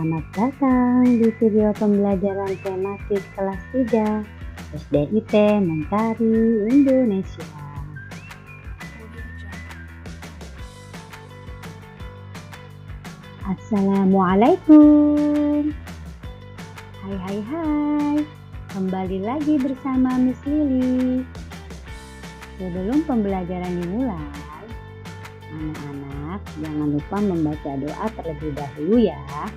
Selamat datang di video pembelajaran tematik kelas 3 SDIT Mentari Indonesia. Assalamualaikum. Hai, kembali lagi bersama Miss Lili. Sebelum pembelajaran dimulai, anak-anak jangan lupa membaca doa terlebih dahulu ya.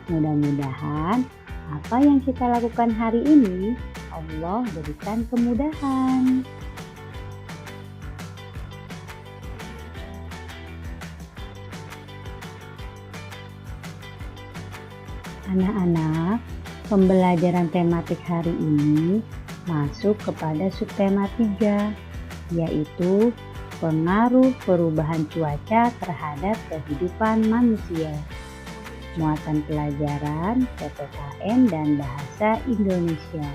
Mudah-mudahan apa yang kita lakukan hari ini Allah berikan kemudahan. Anak-anak, pembelajaran tematik hari ini masuk kepada subtema 3, yaitu pengaruh perubahan cuaca terhadap kehidupan manusia. Muatan pelajaran PPKN dan Bahasa Indonesia.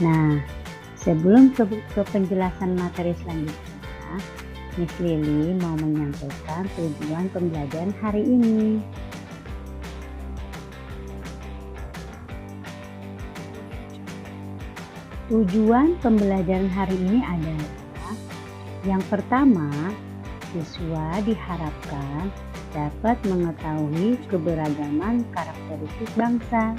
Nah, sebelum ke penjelasan materi selanjutnya, Miss Lili mau menyampaikan tujuan pembelajaran hari ini. Tujuan pembelajaran hari ini adalah yang pertama, siswa diharapkan dapat mengetahui keberagaman karakteristik bangsa.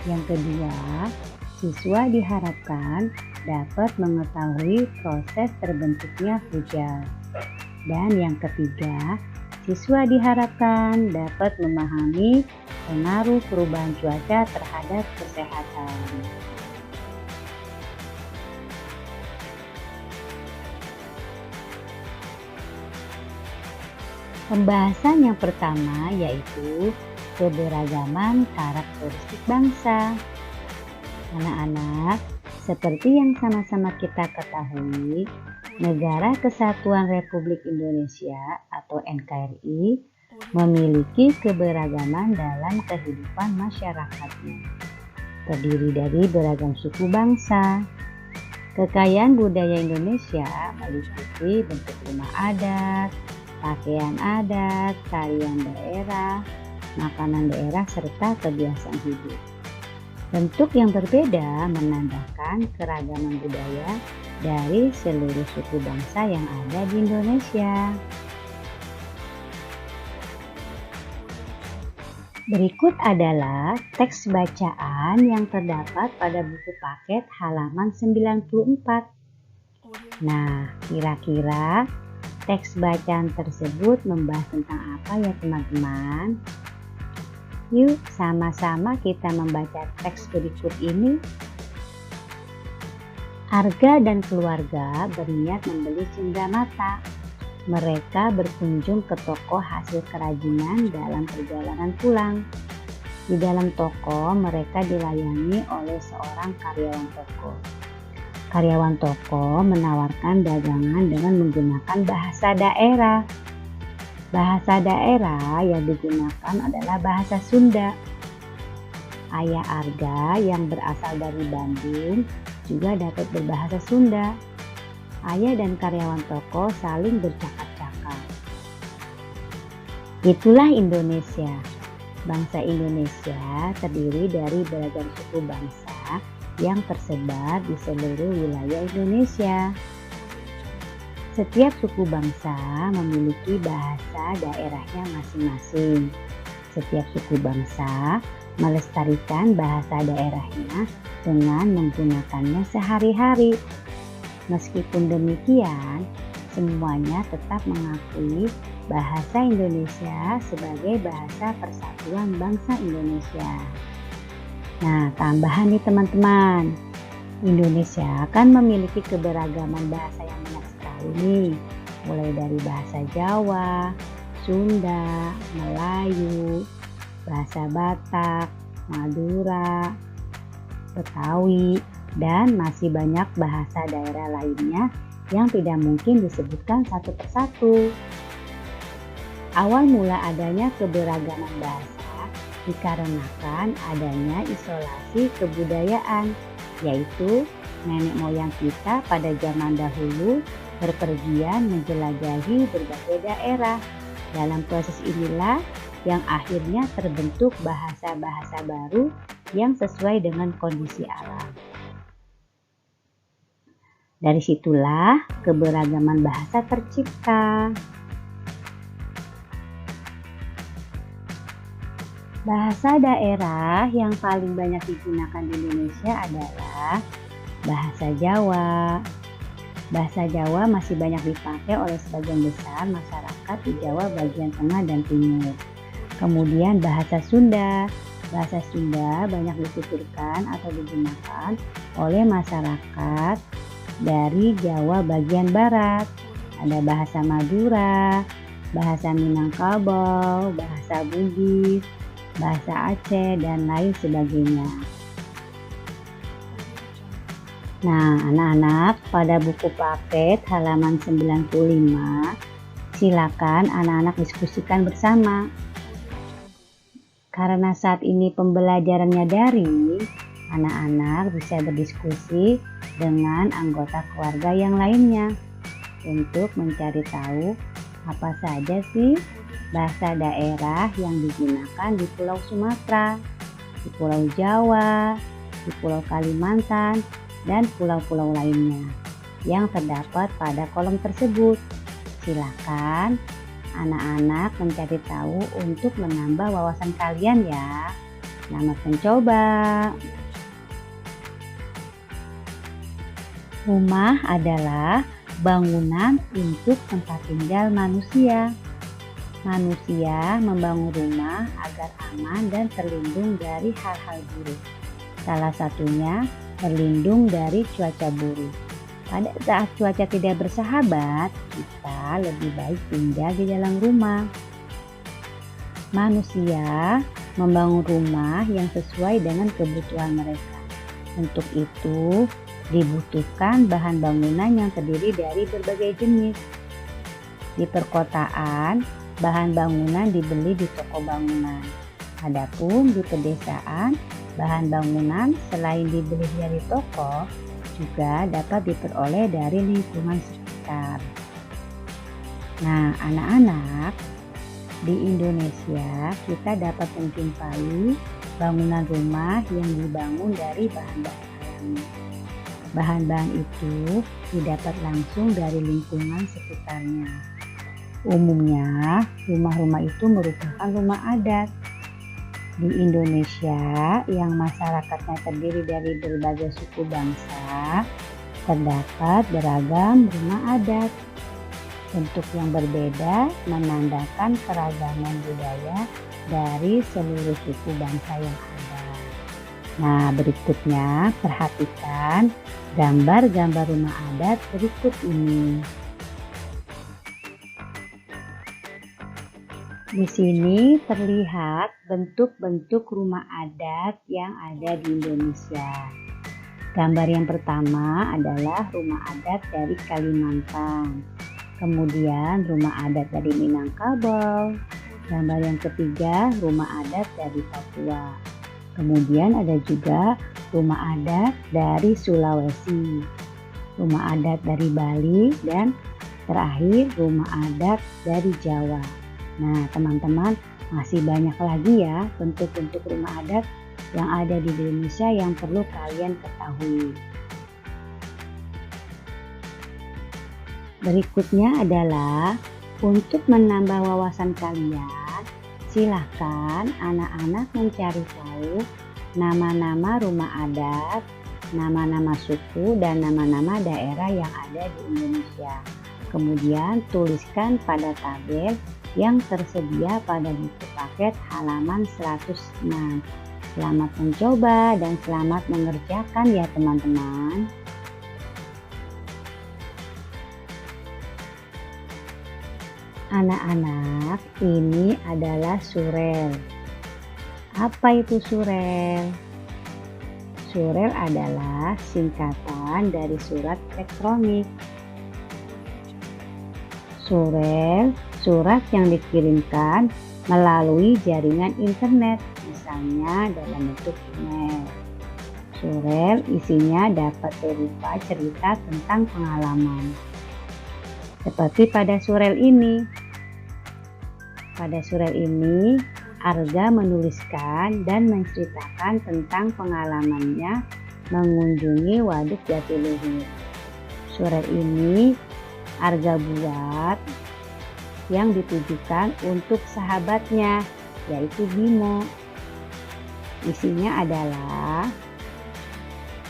Yang kedua, siswa diharapkan dapat mengetahui proses terbentuknya hujan. Dan yang ketiga, siswa diharapkan dapat memahami pengaruh perubahan cuaca terhadap kesehatan. Pembahasan yang pertama yaitu keberagaman karakteristik bangsa. Anak-anak, seperti yang sama-sama kita ketahui, Negara Kesatuan Republik Indonesia atau NKRI memiliki keberagaman dalam kehidupan masyarakatnya. Terdiri dari beragam suku bangsa. Kekayaan budaya Indonesia meliputi bentuk rumah adat, pakaian adat, tarian daerah, makanan daerah, serta kebiasaan hidup. Bentuk yang berbeda menandakan keragaman budaya dari seluruh suku bangsa yang ada di Indonesia. Berikut adalah teks bacaan yang terdapat pada buku paket halaman 94. Nah, kira-kira teks bacaan tersebut membahas tentang apa ya teman-teman? Yuk sama-sama kita membaca teks berikut ini. Arga dan keluarga berniat membeli cenderamata. Mereka berkunjung ke toko hasil kerajinan dalam perjalanan pulang. Di dalam toko mereka dilayani oleh seorang karyawan toko. Karyawan toko menawarkan dagangan dengan menggunakan bahasa daerah. Bahasa daerah yang digunakan adalah bahasa Sunda. Ayah Arga yang berasal dari Bandung juga dapat berbahasa Sunda. Ayah dan karyawan toko saling bercakap-cakap. Itulah Indonesia. Bangsa Indonesia terdiri dari beragam suku bangsa yang tersebar di seluruh wilayah Indonesia. Setiap suku bangsa memiliki bahasa daerahnya masing-masing. Setiap suku bangsa melestarikan bahasa daerahnya dengan menggunakannya sehari-hari. Meskipun demikian, semuanya tetap mengakui bahasa Indonesia sebagai bahasa persatuan bangsa Indonesia. Nah, tambahan nih teman-teman, Indonesia kan memiliki keberagaman bahasa yang banyak sekali nih, mulai dari bahasa Jawa, Sunda, Melayu, bahasa Batak, Madura, Betawi, dan masih banyak bahasa daerah lainnya yang tidak mungkin disebutkan satu persatu. Awal mula adanya keberagaman bahasa dikarenakan adanya isolasi kebudayaan, yaitu nenek moyang kita pada zaman dahulu berpergian menjelajahi berbagai daerah. Dalam proses inilah yang akhirnya terbentuk bahasa-bahasa baru yang sesuai dengan kondisi alam. Dari situlah keberagaman bahasa tercipta. Bahasa daerah yang paling banyak digunakan di Indonesia adalah bahasa Jawa. Bahasa Jawa masih banyak dipakai oleh sebagian besar masyarakat di Jawa bagian tengah dan timur. Kemudian bahasa Sunda. Bahasa Sunda banyak dituturkan atau digunakan oleh masyarakat dari Jawa bagian barat. Ada bahasa Madura, bahasa Minangkabau, bahasa Bugis, bahasa Aceh, dan lain sebagainya. Nah, anak-anak, pada buku paket halaman 95, silakan anak-anak diskusikan bersama. Karena saat ini pembelajarannya daring, anak-anak bisa berdiskusi dengan anggota keluarga yang lainnya untuk mencari tahu apa saja sih bahasa daerah yang digunakan di Pulau Sumatera, di Pulau Jawa, di Pulau Kalimantan, dan pulau-pulau lainnya yang terdapat pada kolom tersebut. Silakan anak-anak mencari tahu untuk menambah wawasan kalian ya. Selamat mencoba. Rumah adalah bangunan untuk tempat tinggal manusia. Manusia membangun rumah agar aman dan terlindung dari hal-hal buruk. Salah satunya terlindung dari cuaca buruk. Pada saat cuaca tidak bersahabat, kita lebih baik tinggal di dalam rumah. Manusia membangun rumah yang sesuai dengan kebutuhan mereka. Untuk itu, dibutuhkan bahan bangunan yang terdiri dari berbagai jenis. Di perkotaan, bahan bangunan dibeli di toko bangunan. Adapun di pedesaan, bahan bangunan selain dibeli dari toko, juga dapat diperoleh dari lingkungan sekitar. Nah, anak-anak, di Indonesia kita dapat menjumpai bangunan rumah yang dibangun dari bahan-bahan alami. Bahan-bahan itu didapat langsung dari lingkungan sekitarnya. Umumnya, rumah-rumah itu merupakan rumah adat. Di Indonesia, yang masyarakatnya terdiri dari berbagai suku bangsa, terdapat beragam rumah adat. Bentuk yang berbeda menandakan keragaman budaya dari seluruh suku bangsa yang ada. Nah, berikutnya perhatikan gambar-gambar rumah adat berikut ini. Di sini terlihat bentuk-bentuk rumah adat yang ada di Indonesia. Gambar yang pertama adalah rumah adat dari Kalimantan. Kemudian rumah adat dari Minangkabau. Gambar yang ketiga rumah adat dari Papua. Kemudian ada juga rumah adat dari Sulawesi, rumah adat dari Bali, dan terakhir rumah adat dari Jawa. Nah, teman-teman, masih banyak lagi ya bentuk-bentuk rumah adat yang ada di Indonesia yang perlu kalian ketahui. Berikutnya adalah untuk menambah wawasan kalian, silahkan anak-anak mencari tahu nama-nama rumah adat, nama-nama suku, dan nama-nama daerah yang ada di Indonesia. Kemudian tuliskan pada tabel yang tersedia pada buku paket halaman 106. Selamat mencoba dan selamat mengerjakan ya teman-teman. Anak-anak, ini adalah surel. Apa itu surel? Surel adalah singkatan dari surat elektronik. Surel, surat yang dikirimkan melalui jaringan internet, misalnya dalam bentuk email. Surel isinya dapat berupa cerita tentang pengalaman. Seperti pada surel ini. Pada surat ini, Arga menuliskan dan menceritakan tentang pengalamannya mengunjungi Waduk Jatiluhur. Surat ini Arga buat yang ditujukan untuk sahabatnya, yaitu Bimo. Isinya adalah,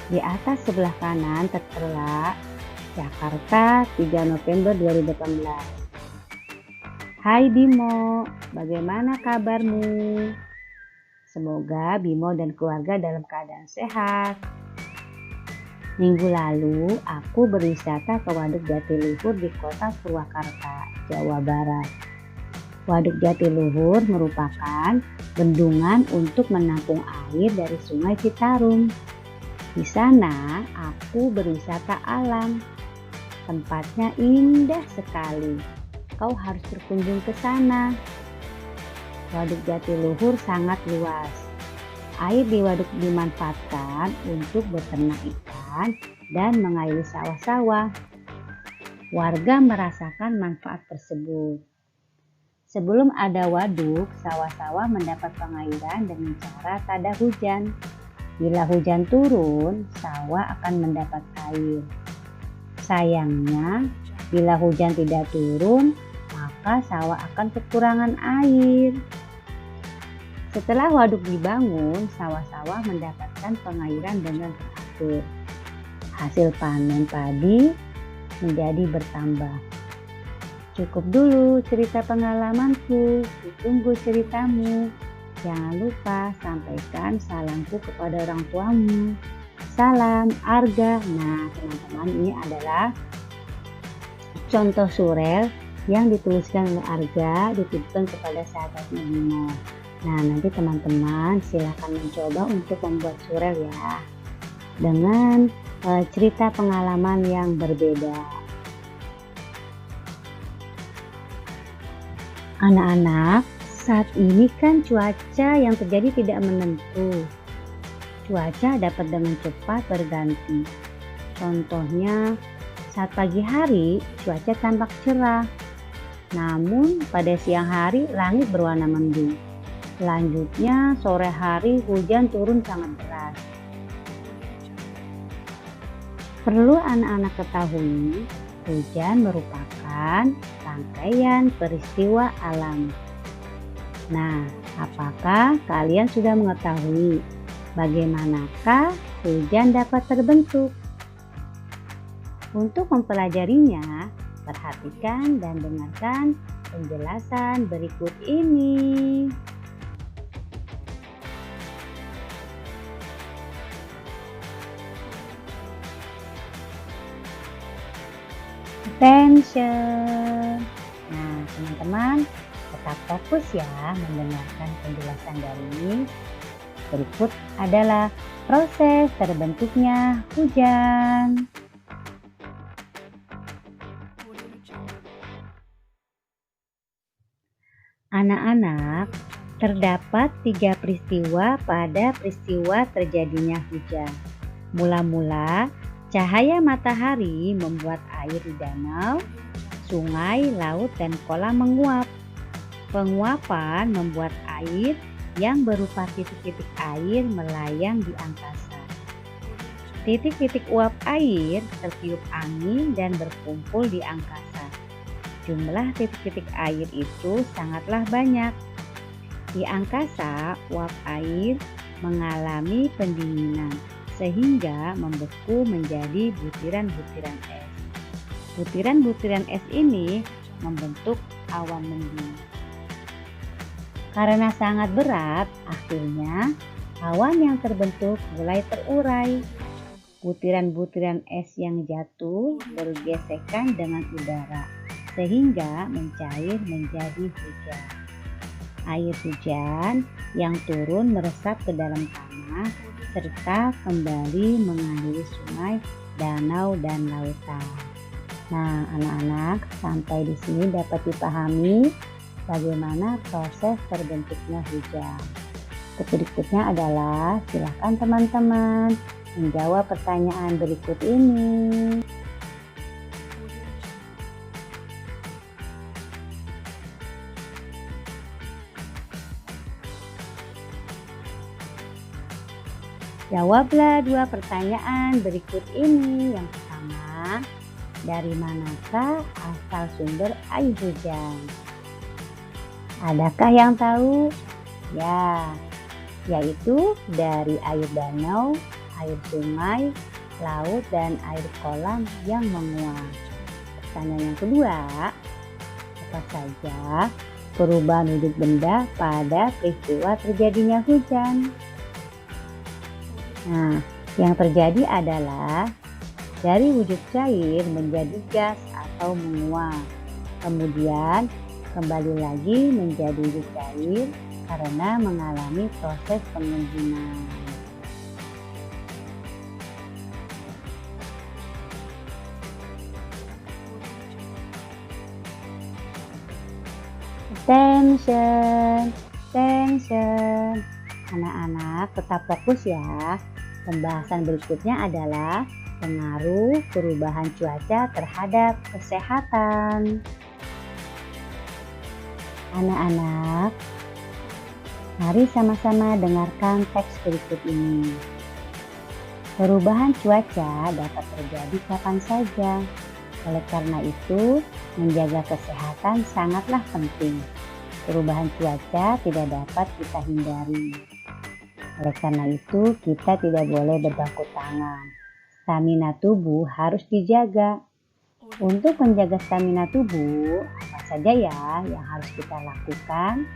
di atas sebelah kanan tertera Jakarta 3 November 2018. Hai Bimo, bagaimana kabarmu? Semoga Bimo dan keluarga dalam keadaan sehat. Minggu lalu aku berwisata ke Waduk Jatiluhur di kota Purwakarta, Jawa Barat. Waduk Jatiluhur merupakan bendungan untuk menampung air dari Sungai Citarum. Di sana aku berwisata alam. Tempatnya indah sekali. Kau harus berkunjung ke sana. Waduk Jatiluhur sangat luas. Air di waduk dimanfaatkan untuk beternak ikan dan mengairi sawah-sawah. Warga merasakan manfaat tersebut. Sebelum ada waduk, sawah-sawah mendapat pengairan dengan cara tada hujan. Bila hujan turun, sawah akan mendapat air. Sayangnya, bila hujan tidak turun, maka sawah akan kekurangan air. Setelah waduk dibangun, sawah-sawah mendapatkan pengairan dengan teratur. Hasil panen padi menjadi bertambah. Cukup dulu cerita pengalamanku, ditunggu ceritamu. Jangan lupa sampaikan salamku kepada orang tuamu. Salam Arga. Nah teman-teman, ini adalah contoh surel yang dituliskan oleh Arga, dititipkan kepada sahabatnya Bimo. Nah nanti teman-teman silakan mencoba untuk membuat surel ya, dengan cerita pengalaman yang berbeda. Anak-anak, saat ini kan cuaca yang terjadi tidak menentu. Cuaca dapat dengan cepat berganti. Contohnya, saat pagi hari cuaca tampak cerah. Namun pada siang hari langit berwarna mendung. Selanjutnya sore hari hujan turun sangat deras. Perlu anak-anak ketahui, hujan merupakan rangkaian peristiwa alam. Nah, apakah kalian sudah mengetahui bagaimanakah hujan dapat terbentuk? Untuk mempelajarinya, perhatikan dan dengarkan penjelasan berikut ini. Attention. Nah, teman-teman, tetap fokus ya mendengarkan penjelasan dari ini. Berikut adalah proses terbentuknya hujan. Anak-anak, terdapat 3 peristiwa pada peristiwa terjadinya hujan. Mula-mula, cahaya matahari membuat air di danau, sungai, laut, dan kolam menguap. Penguapan membuat air yang berupa titik-titik air melayang di angkasa. Titik-titik uap air tertiup angin dan berkumpul di angkasa. Jumlah titik-titik air itu sangatlah banyak. Di angkasa, uap air mengalami pendinginan sehingga membeku menjadi butiran-butiran es. Butiran-butiran es ini membentuk awan mendung. Karena sangat berat, akhirnya awan yang terbentuk mulai terurai. Butiran-butiran es yang jatuh bergesekan dengan udara, sehingga mencair menjadi hujan. Air hujan yang turun meresap ke dalam tanah, serta kembali mengaliri sungai, danau, dan lautan. Nah, anak-anak, sampai di sini dapat dipahami bagaimana proses terbentuknya hujan. Berikutnya adalah silakan teman-teman menjawab pertanyaan berikut ini. Jawablah dua pertanyaan berikut ini. Yang pertama, dari manakah asal sumber air hujan? Adakah yang tahu? Ya, yaitu dari air danau, air sungai, laut, dan air kolam yang menguap. Pertanyaan yang kedua, apa saja perubahan wujud benda pada peristiwa terjadinya hujan? Nah, yang terjadi adalah dari wujud cair menjadi gas atau menguap. Kemudian kembali lagi menjadi wujud cair karena mengalami proses pengembunan. Attention. Anak-anak tetap fokus ya. Pembahasan berikutnya adalah pengaruh perubahan cuaca terhadap kesehatan. Anak-anak, mari sama-sama dengarkan teks berikut ini. Perubahan cuaca dapat terjadi kapan saja. Oleh karena itu, menjaga kesehatan sangatlah penting. Perubahan cuaca tidak dapat kita hindari. Oleh karena itu, kita tidak boleh berbangkut tangan. Stamina tubuh harus dijaga. Untuk menjaga stamina tubuh, apa saja ya yang harus kita lakukan?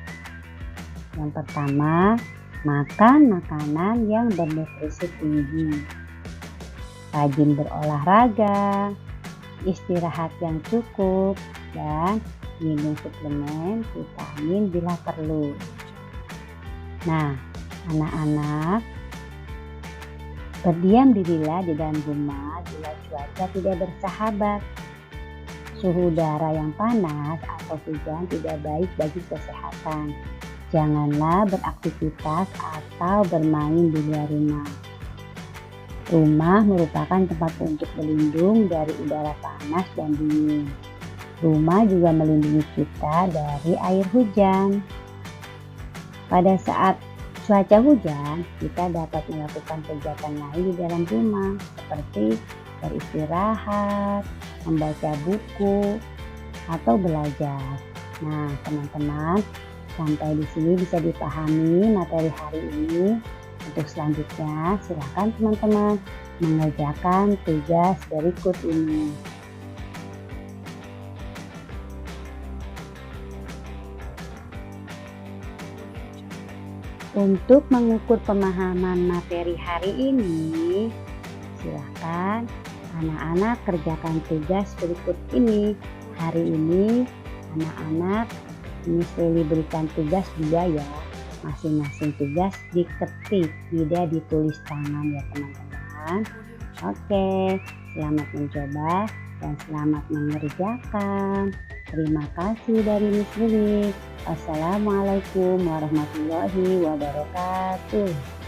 Yang pertama, makan makanan yang bernutrisi tinggi. Rajin berolahraga, istirahat yang cukup, dan minum suplemen vitamin bila perlu. Nah, anak-anak, berdiam dirilah di dalam rumah bila cuaca tidak bersahabat. Suhu udara yang panas atau hujan tidak baik bagi kesehatan. Janganlah beraktivitas atau bermain di luar rumah. Rumah merupakan tempat untuk berlindung dari udara panas dan dingin. Rumah juga melindungi kita dari air hujan. Pada saat cuaca hujan, kita dapat melakukan kegiatan lain di dalam rumah seperti beristirahat, membaca buku, atau belajar. Nah, teman-teman, sampai di sini bisa dipahami materi hari ini. Untuk selanjutnya, silakan teman-teman mengerjakan tugas berikut ini. Untuk mengukur pemahaman materi hari ini, silakan anak-anak kerjakan tugas berikut ini. Hari ini anak-anak Miss Lili berikan tugas juga ya. Masing-masing tugas diketik, tidak ditulis tangan ya teman-teman. Oke, selamat mencoba dan selamat mengerjakan. Terima kasih dari Miss Lili. Wassalamualaikum warahmatullahi wabarakatuh.